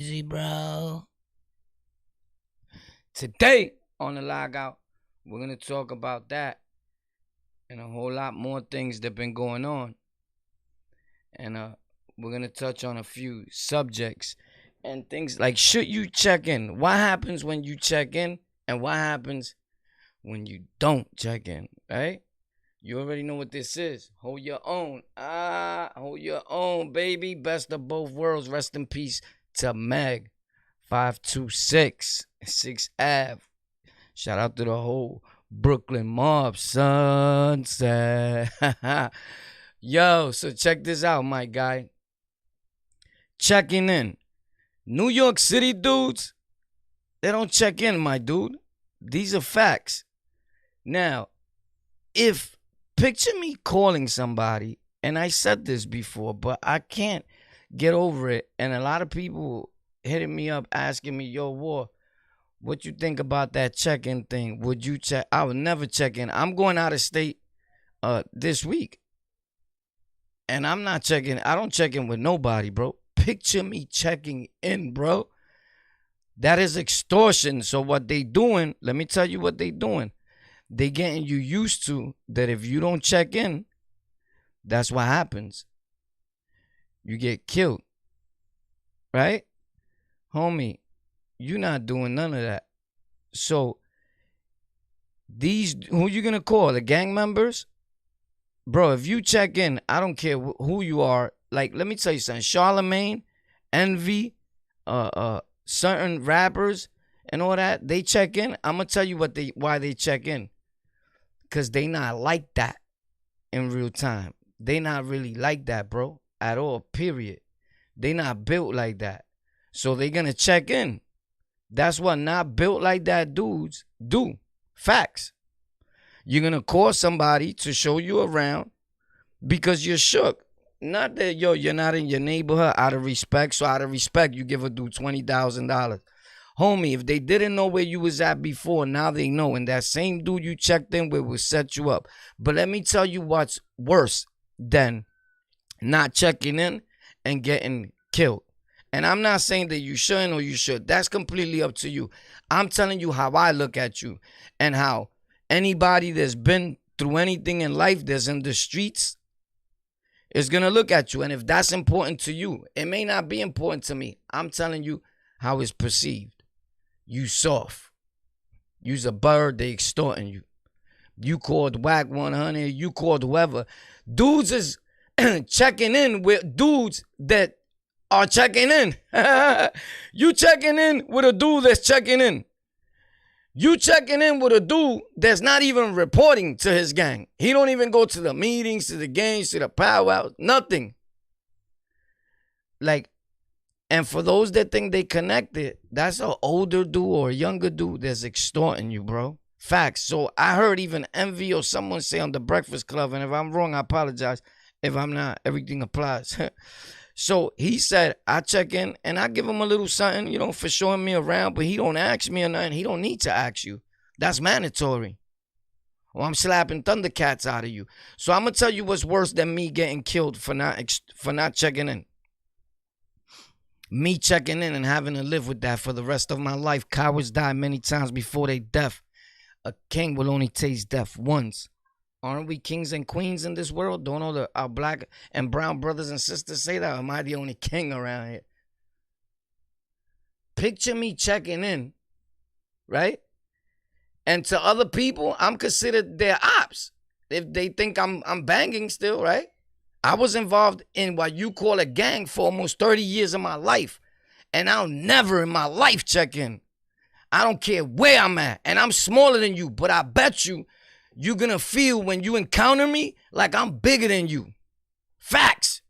Easy, bro. Today on the Lockout, we're going to talk about that and a whole lot more things that been going on. And we're going to touch on a few subjects and things like, should you check in? What happens when you check in? And what happens when you don't check in, right? You already know what this is. Hold your own. Hold your own, baby. Best of both worlds. Rest in peace to Meg. 526 6th Ave. Shout out to the whole Brooklyn mob, sunset. Yo, so check this out, my guy. Checking in. New York City dudes, they don't check in, my dude. These are facts. Now, if picture me calling somebody, and I said this before, but I can't get over it. And a lot of people hitting me up asking me, yo, War, what you think about that check-in thing? Would you check? I would never check in. I'm going out of state this week. And I'm not checking. I don't check in with nobody, bro. Picture me checking in, bro. That is extortion. So what they doing, let me tell you what they doing. They getting you used to that if you don't check in, that's what happens. You get killed. Right? Homie, you're not doing none of that. So, who you gonna call? The gang members? Bro, if you check in, I don't care who you are. Like, let me tell you something. Charlemagne, Envy, certain rappers and all that, they check in. I'm gonna tell you why they check in. Cause they not like that in real time. They not really like that, bro. At all, period. They not built like that. So they gonna check in. That's what not built like that dudes do. Facts. You're gonna call somebody to show you around because you're shook. Not that, yo, you're not in your neighborhood out of respect. So out of respect, you give a dude $20,000. Homie, if they didn't know where you was at before, now they know. And that same dude you checked in with will set you up. But let me tell you what's worse than not checking in and getting killed. And I'm not saying that you shouldn't or you should. That's completely up to you. I'm telling you how I look at you and how anybody that's been through anything in life that's in the streets is going to look at you. And if that's important to you, it may not be important to me. I'm telling you how it's perceived. You soft. You's a bird, they extorting you. You called Whack 100, you called whoever. Dudes is checking in with dudes that are checking in. You checking in with a dude that's checking in. You checking in with a dude that's not even reporting to his gang. He don't even go to the meetings, to the games, to the powwows, nothing. Like, and for those that think they connected, that's an older dude or a younger dude that's extorting you, bro. Facts. So I heard even Envy or someone say on the Breakfast Club, and if I'm wrong, I apologize. If I'm not, everything applies. So he said, I check in and I give him a little something, you know, for showing me around, but he don't ask me or nothing. He don't need to ask you. That's mandatory. Or I'm slapping Thundercats out of you. So I'm going to tell you what's worse than me getting killed for not checking in. Me checking in and having to live with that for the rest of my life. Cowards die many times before they death. A king will only taste death once. Aren't we kings and queens in this world? Don't all our black and brown brothers and sisters say that? Or am I the only king around here? Picture me checking in, right? And to other people, I'm considered their ops. If they think I'm banging still, right? I was involved in what you call a gang for almost 30 years of my life. And I'll never in my life check in. I don't care where I'm at. And I'm smaller than you, but I bet you're going to feel when you encounter me like I'm bigger than you. Facts.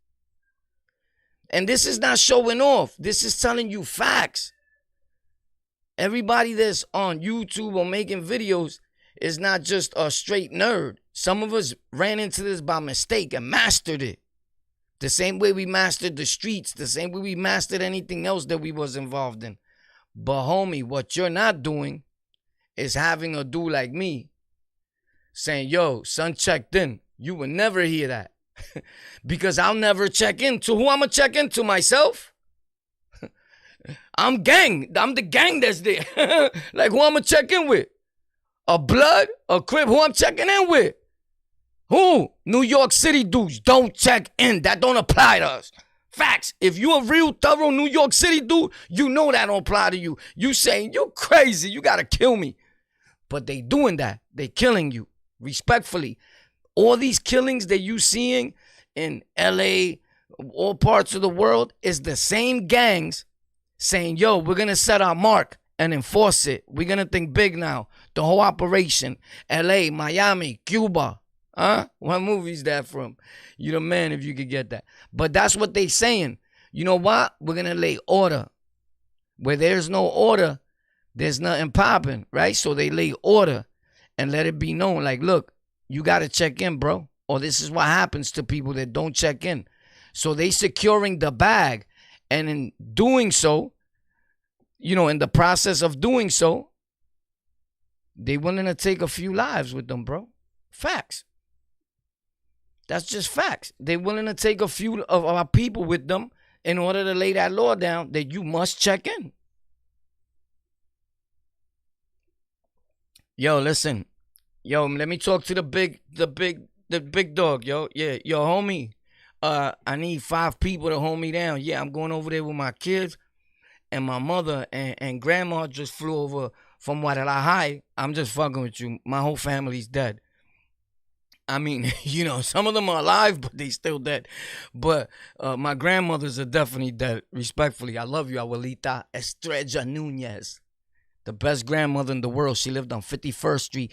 And this is not showing off. This is telling you facts. Everybody that's on YouTube or making videos is not just a straight nerd. Some of us ran into this by mistake and mastered it. The same way we mastered the streets. The same way we mastered anything else that we was involved in. But homie, what you're not doing is having a dude like me saying, yo, son checked in. You will never hear that. Because I'll never check in. To who I'm going to check in? To myself? I'm gang. I'm the gang that's there. Like, who I'm going to check in with? A Blood? A Crip? Who I'm checking in with? Who? New York City dudes. Don't check in. That don't apply to us. Facts. If you a real thorough New York City dude, you know that don't apply to you. You saying, you crazy. You got to kill me. But they doing that. They killing you. Respectfully. All these killings that you seeing in LA, all parts of the world, is the same gangs saying, yo, we're going to set our mark and enforce it. We're going to think big now. The whole operation. LA, Miami, Cuba. Huh? What movie is that from? You the man if you could get that. But that's what they saying. You know what? We're going to lay order. Where there's no order, there's nothing popping, right? So they lay order and let it be known. Like, look, you got to check in, bro. Or this is what happens to people that don't check in. So they securing the bag. And in doing so, you know, in the process of doing so, they willing to take a few lives with them, bro. Facts. That's just facts. They willing to take a few of our people with them in order to lay that law down that you must check in. Yo, listen. Yo, let me talk to the big dog, yo. Yeah, yo, homie. I need 5 people to hold me down. Yeah, I'm going over there with my kids and my mother and grandma just flew over from Guadalajara. I'm just fucking with you. My whole family's dead. I mean, you know, some of them are alive, but they still dead. But my grandmothers are definitely dead. Respectfully, I love you, Abuelita Estrella Nunez. The best grandmother in the world. She lived on 51st Street.